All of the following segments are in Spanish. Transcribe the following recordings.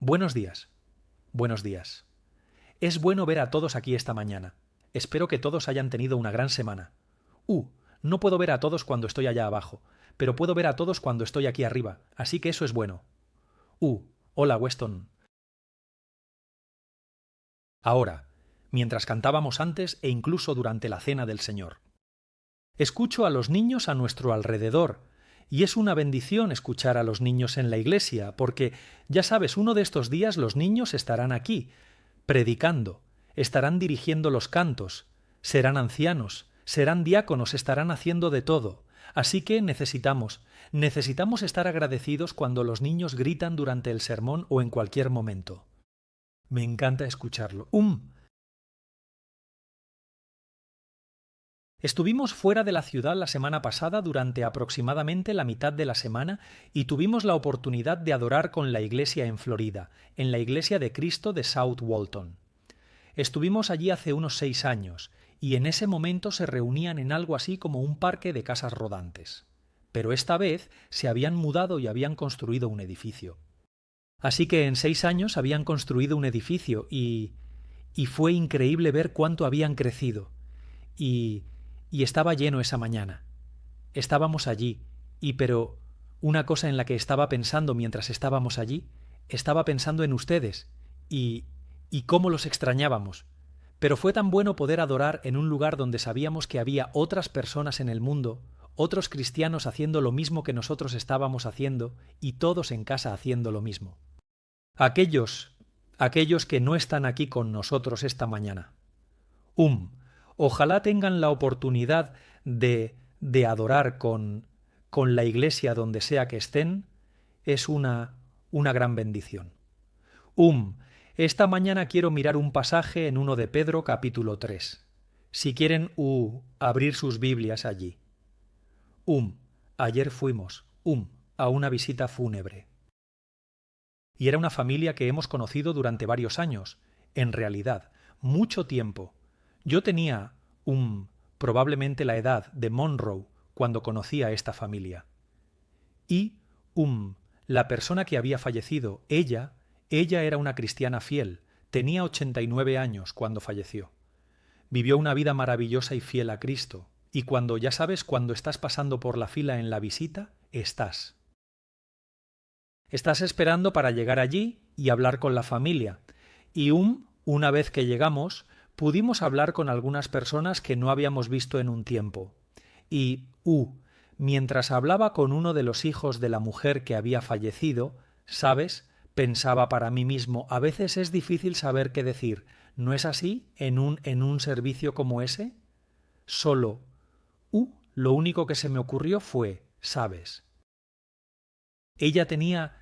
Buenos días. Buenos días. Es bueno ver a todos aquí esta mañana. Espero que todos hayan tenido una gran semana. No puedo ver a todos cuando estoy allá abajo, pero puedo ver a todos cuando estoy aquí arriba, así que eso es bueno. Hola, Weston. Ahora, mientras cantábamos antes e incluso durante la cena del Señor. Escucho a los niños a nuestro alrededor, y es una bendición escuchar a los niños en la iglesia, porque, ya sabes, uno de estos días los niños estarán aquí, predicando, estarán dirigiendo los cantos, serán ancianos, serán diáconos, estarán haciendo de todo. Así que necesitamos estar agradecidos cuando los niños gritan durante el sermón o en cualquier momento. Me encanta escucharlo. Estuvimos fuera de la ciudad la semana pasada durante aproximadamente la mitad de la semana y tuvimos la oportunidad de adorar con la iglesia en Florida, en la Iglesia de Cristo de South Walton. Estuvimos allí hace unos 6 años y en ese momento se reunían en algo así como un parque de casas rodantes. Pero esta vez se habían mudado y habían construido un edificio. Así que en 6 años habían construido un edificio y fue increíble ver cuánto habían crecido. Y estaba lleno esa mañana. Estábamos allí, pero una cosa en la que estaba pensando mientras estábamos allí, estaba pensando en ustedes y cómo los extrañábamos. Pero fue tan bueno poder adorar en un lugar donde sabíamos que había otras personas en el mundo, otros cristianos haciendo lo mismo que nosotros estábamos haciendo y todos en casa haciendo lo mismo. Aquellos que no están aquí con nosotros esta mañana. Ojalá tengan la oportunidad de adorar con la iglesia donde sea que estén, es una gran bendición. Esta mañana quiero mirar un pasaje en 1 de Pedro capítulo 3. Si quieren, abrir sus Biblias allí. Ayer fuimos, a una visita fúnebre. Y era una familia que hemos conocido durante varios años, en realidad, mucho tiempo. Yo tenía probablemente la edad de Monroe cuando conocí a esta familia. Y la persona que había fallecido, ella era una cristiana fiel, tenía 89 años cuando falleció. Vivió una vida maravillosa y fiel a Cristo, y cuando, ya sabes, cuando estás pasando por la fila en la visita, estás esperando para llegar allí y hablar con la familia. Y una vez que llegamos, pudimos hablar con algunas personas que no habíamos visto en un tiempo. Y, mientras hablaba con uno de los hijos de la mujer que había fallecido, ¿sabes? Pensaba para mí mismo, a veces es difícil saber qué decir. ¿No es así en un servicio como ese? Solo, lo único que se me ocurrió fue, ¿sabes? Ella tenía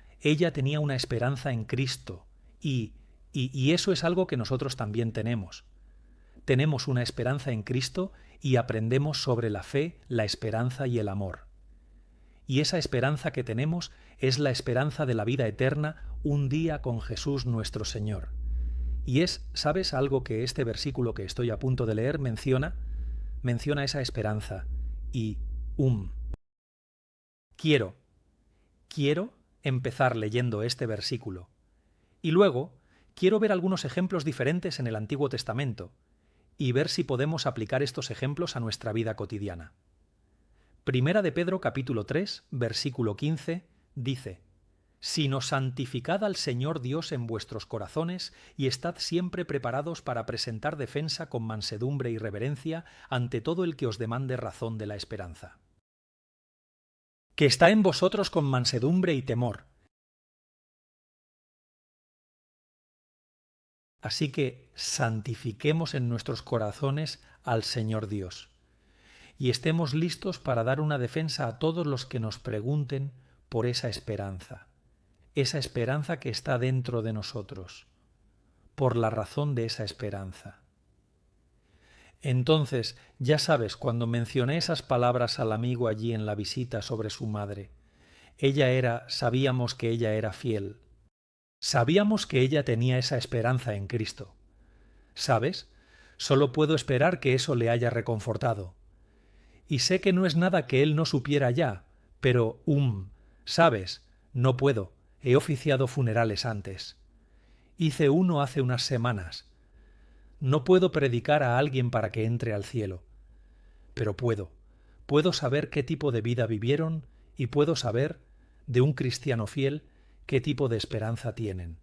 una esperanza en Cristo y eso es algo que nosotros también tenemos. Tenemos una esperanza en Cristo y aprendemos sobre la fe, la esperanza y el amor. Y esa esperanza que tenemos es la esperanza de la vida eterna un día con Jesús nuestro Señor. Y ¿sabes algo que este versículo que estoy a punto de leer menciona? Menciona esa esperanza. Y, quiero empezar leyendo este versículo. Y luego, quiero ver algunos ejemplos diferentes en el Antiguo Testamento y ver si podemos aplicar estos ejemplos a nuestra vida cotidiana. Primera de Pedro capítulo 3, versículo 15, dice: «Sino santificad al Señor Dios en vuestros corazones y estad siempre preparados para presentar defensa con mansedumbre y reverencia ante todo el que os demande razón de la esperanza». Que está en vosotros con mansedumbre y temor. Así que santifiquemos en nuestros corazones al Señor Dios y estemos listos para dar una defensa a todos los que nos pregunten por esa esperanza que está dentro de nosotros, por la razón de esa esperanza. Entonces, ya sabes, cuando mencioné esas palabras al amigo allí en la visita sobre su madre, sabíamos que ella era fiel. Sabíamos que ella tenía esa esperanza en Cristo. ¿Sabes? Solo puedo esperar que eso le haya reconfortado. Y sé que no es nada que él no supiera ya, pero, ¿sabes? No puedo. He oficiado funerales antes. Hice uno hace unas semanas. No puedo predicar a alguien para que entre al cielo, pero puedo saber qué tipo de vida vivieron y puedo saber, de un cristiano fiel, qué tipo de esperanza tienen.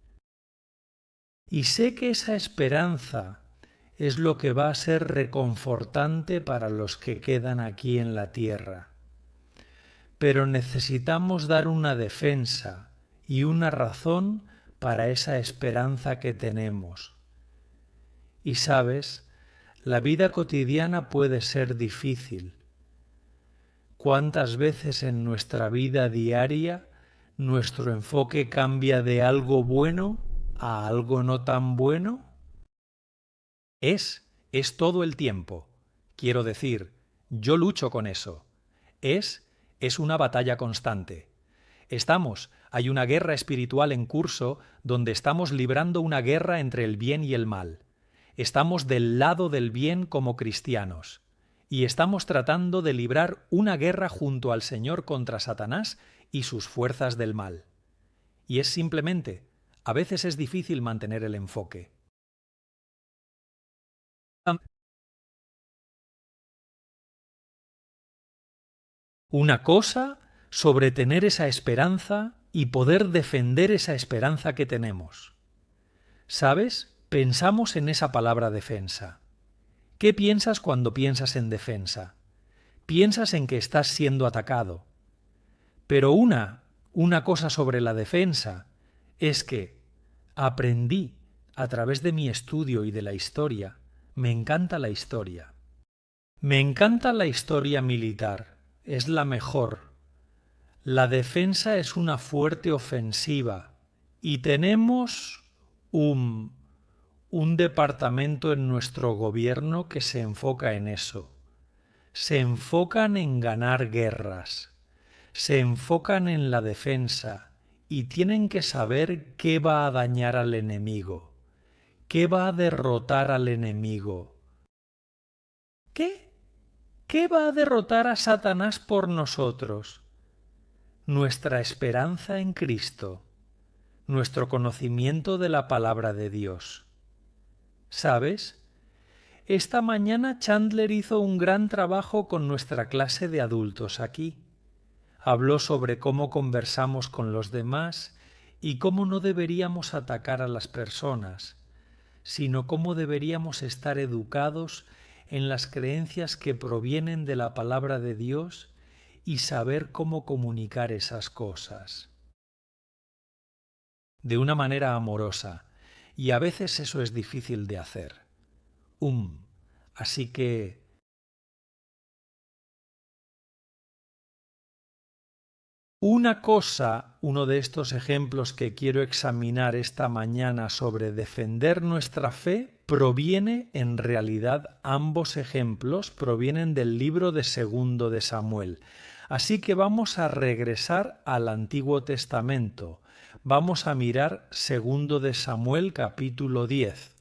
Y sé que esa esperanza es lo que va a ser reconfortante para los que quedan aquí en la tierra. Pero necesitamos dar una defensa y una razón para esa esperanza que tenemos. Y sabes, la vida cotidiana puede ser difícil. ¿Cuántas veces en nuestra vida diaria nuestro enfoque cambia de algo bueno a algo no tan bueno? Es todo el tiempo. Quiero decir, yo lucho con eso. Es una batalla constante. Hay una guerra espiritual en curso donde estamos librando una guerra entre el bien y el mal. Estamos del lado del bien como cristianos. Y estamos tratando de librar una guerra junto al Señor contra Satanás y sus fuerzas del mal. Y es simplemente, a veces es difícil mantener el enfoque. Una cosa sobre tener esa esperanza y poder defender esa esperanza que tenemos. ¿Sabes? Pensamos en esa palabra defensa. ¿Qué piensas cuando piensas en defensa? Piensas en que estás siendo atacado. Pero una cosa sobre la defensa es que aprendí a través de mi estudio y de la historia. Me encanta la historia. Me encanta la historia militar. Es la mejor. La defensa es una fuerte ofensiva y tenemos un departamento en nuestro gobierno que se enfoca en eso. Se enfocan en ganar guerras, se enfocan en la defensa y tienen que saber qué va a dañar al enemigo, qué va a derrotar al enemigo. ¿Qué? ¿Qué va a derrotar a Satanás por nosotros? Nuestra esperanza en Cristo, nuestro conocimiento de la palabra de Dios. ¿Sabes? Esta mañana Chandler hizo un gran trabajo con nuestra clase de adultos aquí. Habló sobre cómo conversamos con los demás y cómo no deberíamos atacar a las personas, sino cómo deberíamos estar educados en las creencias que provienen de la palabra de Dios y saber cómo comunicar esas cosas. De una manera amorosa, y a veces eso es difícil de hacer. Así que uno de estos ejemplos que quiero examinar esta mañana sobre defender nuestra fe, en realidad ambos ejemplos provienen del libro de 2 de Samuel. Así que vamos a regresar al Antiguo Testamento. Vamos a mirar 2 de Samuel capítulo 10.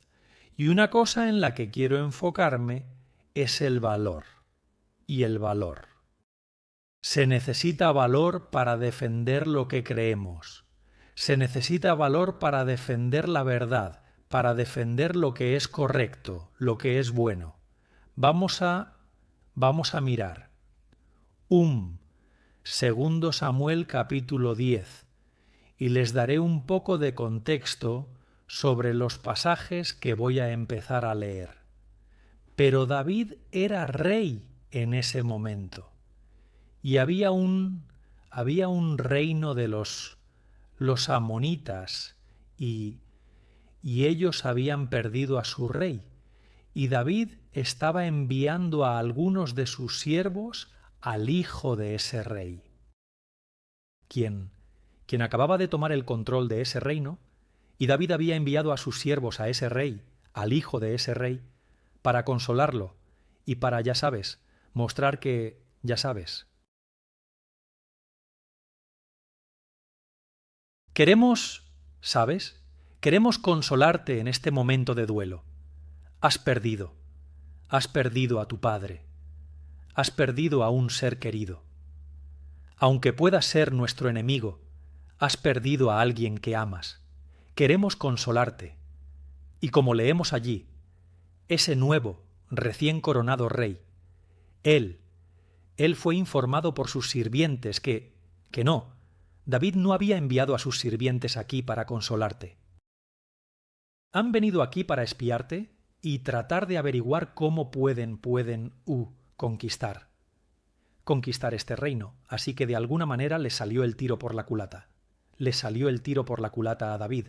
Y una cosa en la que quiero enfocarme es el valor. Y el valor. Se necesita valor para defender lo que creemos. Se necesita valor para defender la verdad, para defender lo que es correcto, lo que es bueno. Vamos a mirar 2 Samuel capítulo 10 y les daré un poco de contexto sobre los pasajes que voy a empezar a leer. Pero David era rey en ese momento. Y había un reino de los amonitas y ellos habían perdido a su rey. Y David estaba enviando a algunos de sus siervos al hijo de ese rey, quien acababa de tomar el control de ese reino, y David había enviado a sus siervos a ese rey, al hijo de ese rey, para consolarlo y para, ya sabes, mostrar que, ya sabes, queremos consolarte en este momento de duelo. Has perdido a tu padre, has perdido a un ser querido. Aunque pueda ser nuestro enemigo, has perdido a alguien que amas, queremos consolarte. Y como leemos allí, ese nuevo, recién coronado rey, él fue informado por sus sirvientes que no, David no había enviado a sus sirvientes aquí para consolarte. Han venido aquí para espiarte y tratar de averiguar cómo pueden conquistar este reino, así que de alguna manera le salió el tiro por la culata. Le salió el tiro por la culata a David.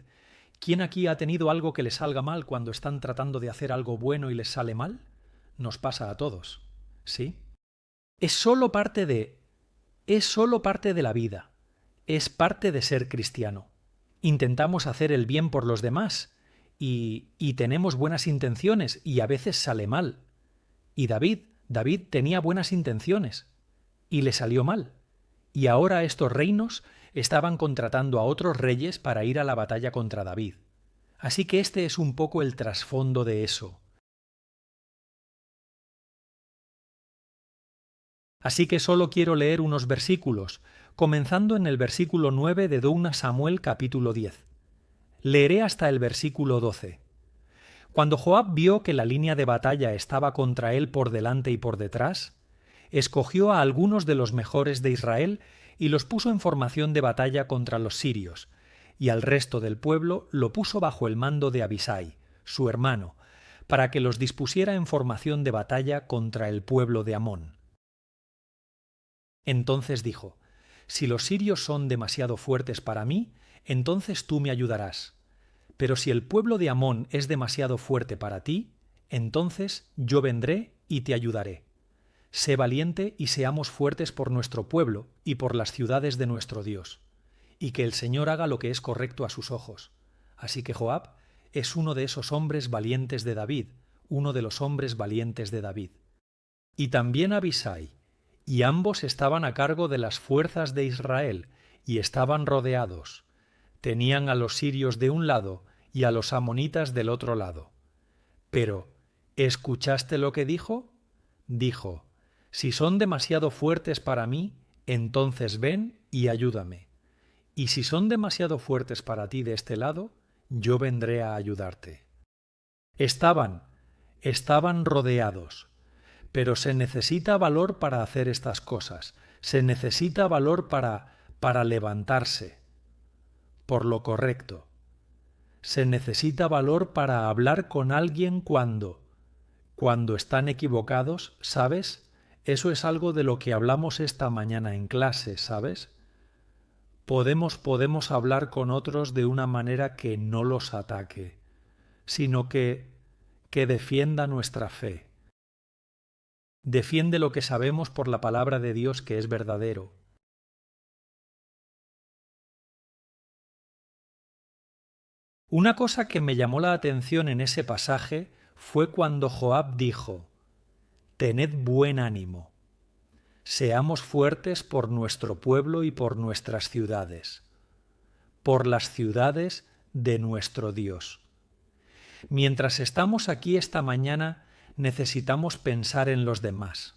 ¿Quién aquí ha tenido algo que le salga mal cuando están tratando de hacer algo bueno y les sale mal? Nos pasa a todos, ¿sí? Es solo parte de la vida. Es parte de ser cristiano. Intentamos hacer el bien por los demás y tenemos buenas intenciones y a veces sale mal. Y David tenía buenas intenciones y le salió mal. Y ahora estos reinos estaban contratando a otros reyes para ir a la batalla contra David. Así que este es un poco el trasfondo de eso. Así que solo quiero leer unos versículos, comenzando en el versículo 9 de 2 Samuel capítulo 10. Leeré hasta el versículo 12. Cuando Joab vio que la línea de batalla estaba contra él por delante y por detrás, escogió a algunos de los mejores de Israel y los puso en formación de batalla contra los sirios, y al resto del pueblo lo puso bajo el mando de Abisai, su hermano, para que los dispusiera en formación de batalla contra el pueblo de Amón. Entonces dijo: si los sirios son demasiado fuertes para mí, entonces tú me ayudarás. Pero si el pueblo de Amón es demasiado fuerte para ti, entonces yo vendré y te ayudaré. Sé valiente y seamos fuertes por nuestro pueblo y por las ciudades de nuestro Dios, y que el Señor haga lo que es correcto a sus ojos. Así que Joab es uno de esos hombres valientes de David, uno de los hombres valientes de David. Y también Abisai, y ambos estaban a cargo de las fuerzas de Israel, y estaban rodeados. Tenían a los sirios de un lado y a los amonitas del otro lado. Pero, ¿escuchaste lo que dijo? Dijo: si son demasiado fuertes para mí, entonces ven y ayúdame. Y si son demasiado fuertes para ti de este lado, yo vendré a ayudarte. Estaban rodeados. Pero se necesita valor para hacer estas cosas. Se necesita valor para levantarse por lo correcto. Se necesita valor para hablar con alguien cuando están equivocados, ¿sabes? Eso es algo de lo que hablamos esta mañana en clase, ¿sabes? Podemos hablar con otros de una manera que no los ataque, sino que defienda nuestra fe. Defiende lo que sabemos por la palabra de Dios que es verdadero. Una cosa que me llamó la atención en ese pasaje fue cuando Joab dijo: tened buen ánimo, seamos fuertes por nuestro pueblo y por nuestras ciudades, por las ciudades de nuestro Dios. Mientras estamos aquí esta mañana, necesitamos pensar en los demás.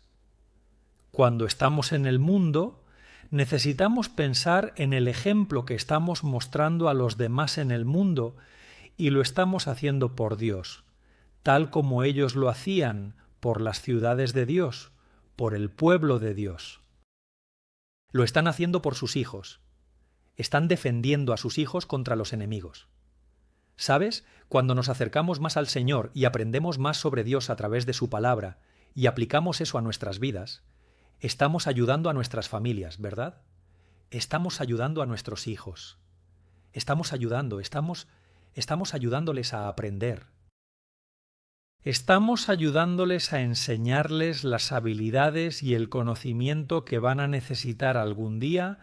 Cuando estamos en el mundo, necesitamos pensar en el ejemplo que estamos mostrando a los demás en el mundo, y lo estamos haciendo por Dios, tal como ellos lo hacían por las ciudades de Dios, por el pueblo de Dios. Lo están haciendo por sus hijos. Están defendiendo a sus hijos contra los enemigos. ¿Sabes? Cuando nos acercamos más al Señor y aprendemos más sobre Dios a través de su palabra y aplicamos eso a nuestras vidas, estamos ayudando a nuestras familias, ¿verdad? Estamos ayudando a nuestros hijos. Estamos ayudándoles a aprender. Estamos ayudándoles a enseñarles las habilidades y el conocimiento que van a necesitar algún día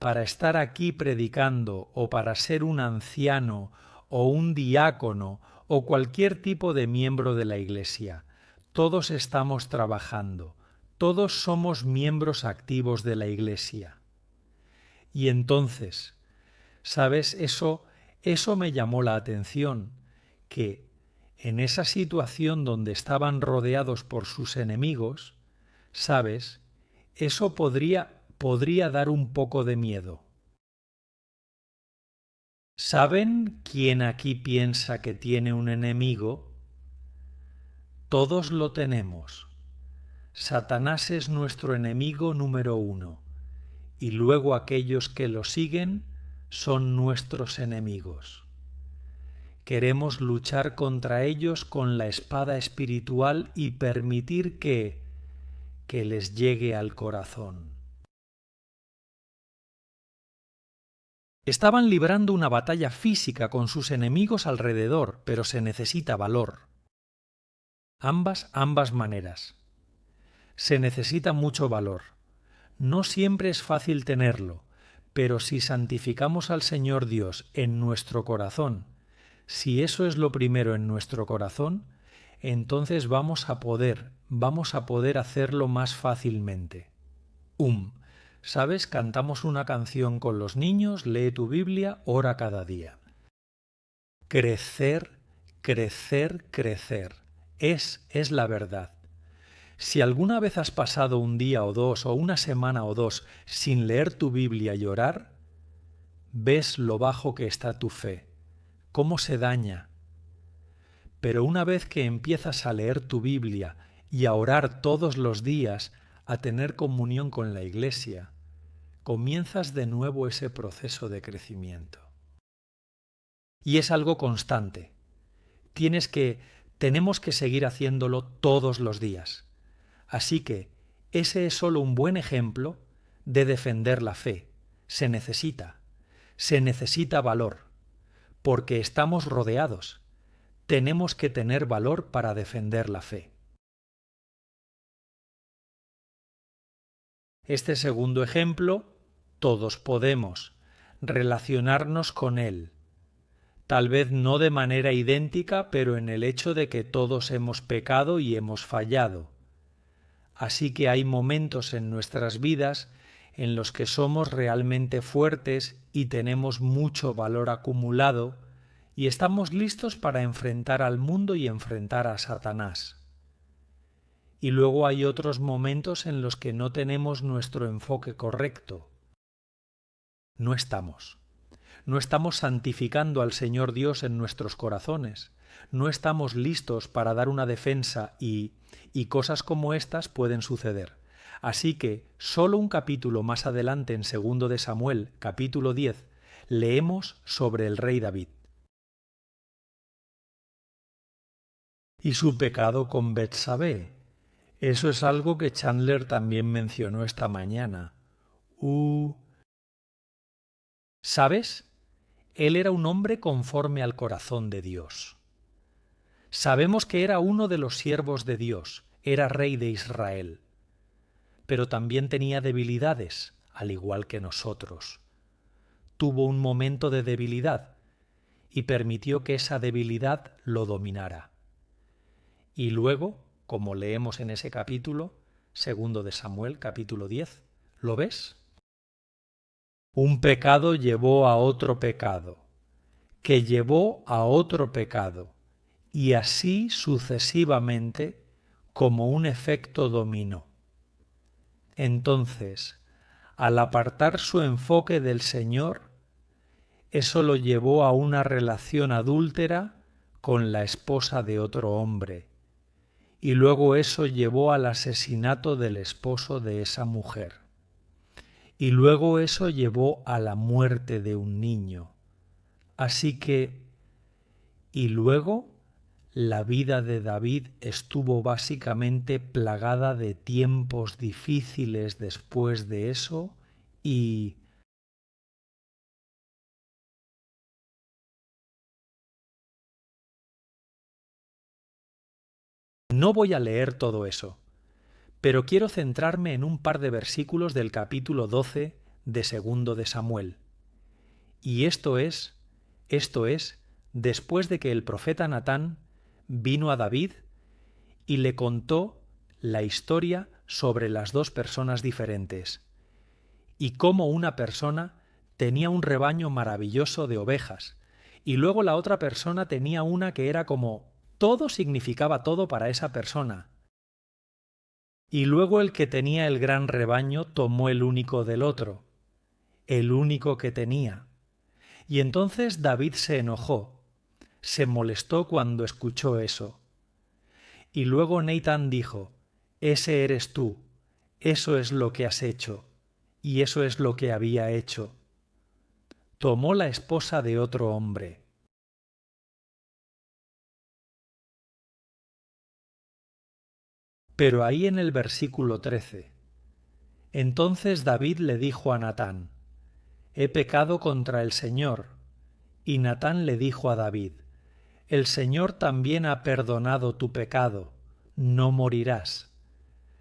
para estar aquí predicando o para ser un anciano o un diácono o cualquier tipo de miembro de la Iglesia. Todos estamos trabajando. Todos somos miembros activos de la Iglesia. Y entonces, ¿sabes? Eso me llamó la atención, que en esa situación donde estaban rodeados por sus enemigos, ¿sabes? Eso podría dar un poco de miedo. ¿Saben quién aquí piensa que tiene un enemigo? Todos lo tenemos. Satanás es nuestro enemigo número 1, y luego aquellos que lo siguen son nuestros enemigos. Queremos luchar contra ellos con la espada espiritual y permitir que les llegue al corazón. Estaban librando una batalla física con sus enemigos alrededor, pero se necesita valor. Ambas maneras. Se necesita mucho valor. No siempre es fácil tenerlo, pero si santificamos al Señor Dios en nuestro corazón, si eso es lo primero en nuestro corazón, entonces vamos a poder hacerlo más fácilmente. ¿Sabes? Cantamos una canción con los niños, lee tu Biblia, ora cada día. Crecer, crecer, crecer. Es la verdad. Si alguna vez has pasado un día o dos o una semana o dos sin leer tu Biblia y orar, ves lo bajo que está tu fe, cómo se daña. Pero una vez que empiezas a leer tu Biblia y a orar todos los días, a tener comunión con la Iglesia, comienzas de nuevo ese proceso de crecimiento. Y es algo constante. Tenemos que seguir haciéndolo todos los días. Así que ese es solo un buen ejemplo de defender la fe. Se necesita valor, porque estamos rodeados. Tenemos que tener valor para defender la fe. Este segundo ejemplo, todos podemos relacionarnos con él. Tal vez no de manera idéntica, pero en el hecho de que todos hemos pecado y hemos fallado. Así que hay momentos en nuestras vidas en los que somos realmente fuertes y tenemos mucho valor acumulado y estamos listos para enfrentar al mundo y enfrentar a Satanás. Y luego hay otros momentos en los que no tenemos nuestro enfoque correcto. No estamos santificando al Señor Dios en nuestros corazones. No estamos listos para dar una defensa y cosas como estas pueden suceder. Así que solo un capítulo más adelante en 2 de Samuel, capítulo 10, leemos sobre el rey David. Y su pecado con Betsabé. Eso es algo que Chandler también mencionó esta mañana. ¿Sabes? Él era un hombre conforme al corazón de Dios. Sabemos que era uno de los siervos de Dios, era rey de Israel, pero también tenía debilidades, al igual que nosotros. Tuvo un momento de debilidad y permitió que esa debilidad lo dominara. Y luego, como leemos en ese capítulo, 2 de Samuel, capítulo 10, ¿lo ves? Un pecado llevó a otro pecado, que llevó a otro pecado, y así sucesivamente como un efecto dominó. Entonces, al apartar su enfoque del Señor, eso lo llevó a una relación adúltera con la esposa de otro hombre, y luego eso llevó al asesinato del esposo de esa mujer, y luego eso llevó a la muerte de un niño. Así que, y luego, la vida de David estuvo básicamente plagada de tiempos difíciles después de eso y no voy a leer todo eso, pero quiero centrarme en un par de versículos del capítulo 12 de 2 de Samuel. Y esto es, después de que el profeta Natán vino a David y le contó la historia sobre las dos personas diferentes, y cómo una persona tenía un rebaño maravilloso de ovejas, y luego la otra persona tenía una que era como todo significaba todo para esa persona. Y luego el que tenía el gran rebaño tomó el único del otro, el único que tenía. Y entonces David se enojó, se molestó cuando escuchó eso. Y luego Natán dijo: Ese eres tú, eso es lo que has hecho, y eso es lo que había hecho. Tomó la esposa de otro hombre. Pero ahí en el versículo 13, entonces David le dijo a Natán: He pecado contra el Señor. Y Natán le dijo a David: El Señor también ha perdonado tu pecado, no morirás.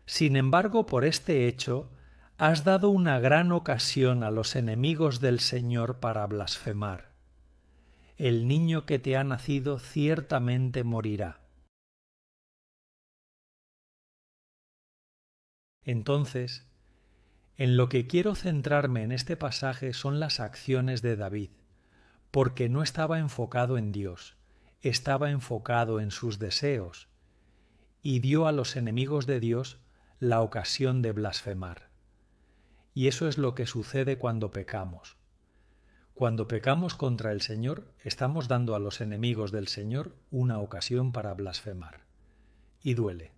Sin embargo, por este hecho, has dado una gran ocasión a los enemigos del Señor para blasfemar. El niño que te ha nacido ciertamente morirá. Entonces, en lo que quiero centrarme en este pasaje son las acciones de David, porque no estaba enfocado en Dios, estaba enfocado en sus deseos, y dio a los enemigos de Dios la ocasión de blasfemar. Y eso es lo que sucede cuando pecamos. Cuando pecamos contra el Señor, estamos dando a los enemigos del Señor una ocasión para blasfemar. Y duele.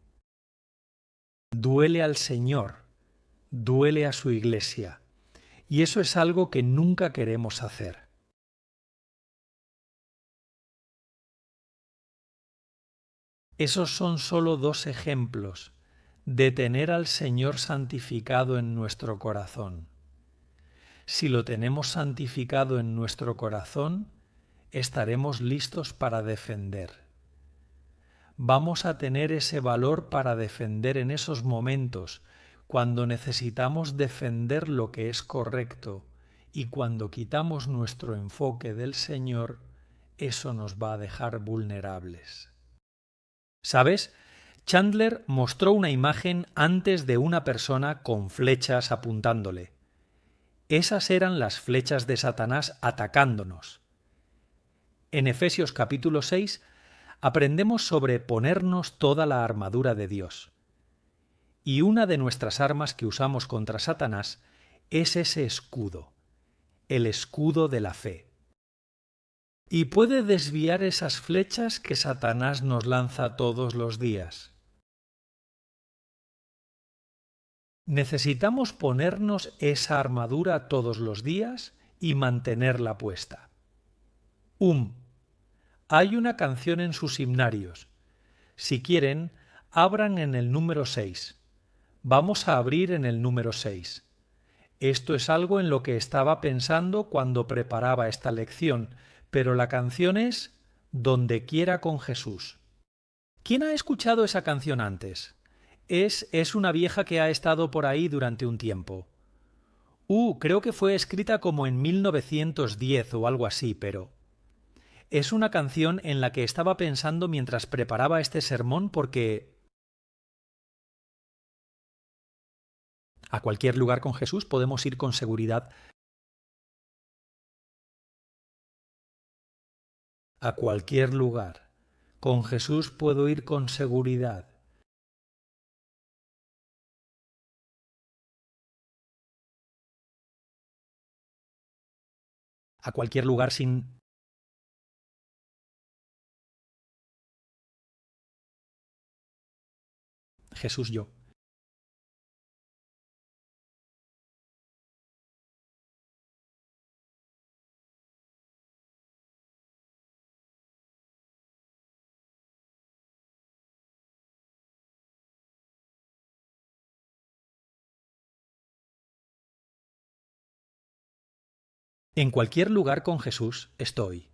Duele al Señor, duele a su Iglesia. Y eso es algo que nunca queremos hacer. Esos son solo dos ejemplos de tener al Señor santificado en nuestro corazón. Si lo tenemos santificado en nuestro corazón, estaremos listos para defender. Vamos a tener ese valor para defender en esos momentos, cuando necesitamos defender lo que es correcto, y cuando quitamos nuestro enfoque del Señor, eso nos va a dejar vulnerables. ¿Sabes? Chandler mostró una imagen antes de una persona con flechas apuntándole. Esas eran las flechas de Satanás atacándonos. En Efesios capítulo 6 aprendemos sobre ponernos toda la armadura de Dios. Y una de nuestras armas que usamos contra Satanás es ese escudo, el escudo de la fe. Y puede desviar esas flechas que Satanás nos lanza todos los días. Necesitamos ponernos esa armadura todos los días y mantenerla puesta. Hay una canción en sus himnarios. Si quieren, abran en el número 6. Vamos a abrir en el número 6. Esto es algo en lo que estaba pensando cuando preparaba esta lección, pero la canción es Donde quiera con Jesús. ¿Quién ha escuchado esa canción antes? Es una vieja que ha estado por ahí durante un tiempo. Creo que fue escrita como en 1910 o algo así, pero es una canción en la que estaba pensando mientras preparaba este sermón porque a cualquier lugar con Jesús podemos ir con seguridad. A cualquier lugar. Con Jesús puedo ir con seguridad. A cualquier lugar sin Jesús yo. En cualquier lugar con Jesús estoy.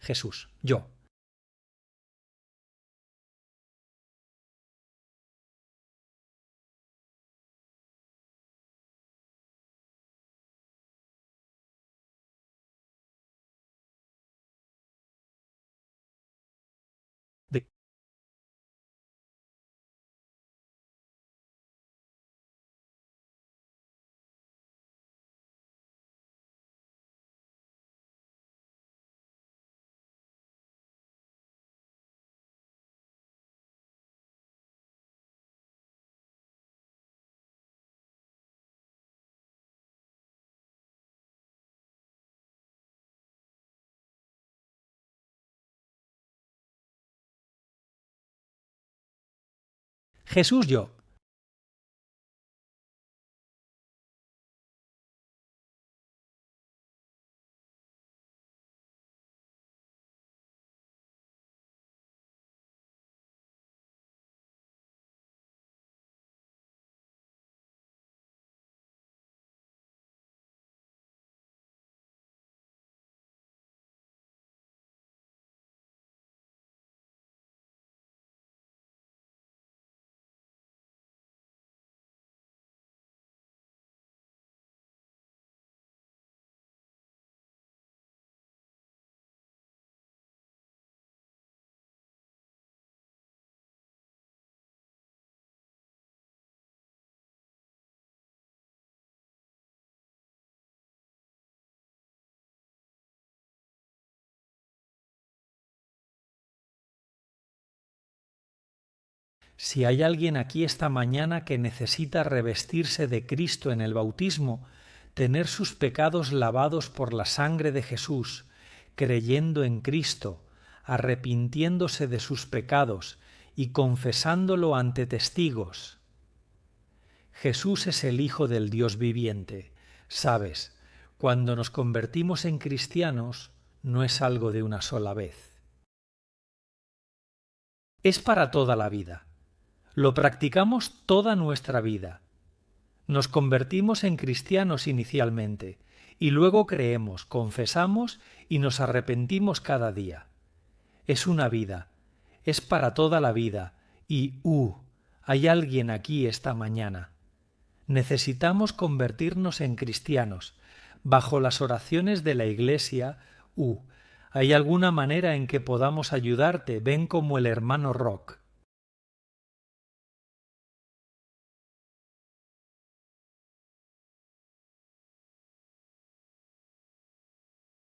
Jesús, yo. Jesús yo. Si hay alguien aquí esta mañana que necesita revestirse de Cristo en el bautismo, tener sus pecados lavados por la sangre de Jesús, creyendo en Cristo, arrepintiéndose de sus pecados y confesándolo ante testigos. Jesús es el Hijo del Dios viviente. Sabes, cuando nos convertimos en cristianos, no es algo de una sola vez. Es para toda la vida. Lo practicamos toda nuestra vida. Nos convertimos en cristianos inicialmente y luego creemos, confesamos y nos arrepentimos cada día. Es una vida, es para toda la vida y, hay alguien aquí esta mañana. Necesitamos convertirnos en cristianos. Bajo las oraciones de la Iglesia, ¿hay alguna manera en que podamos ayudarte? Ven como el hermano Rock.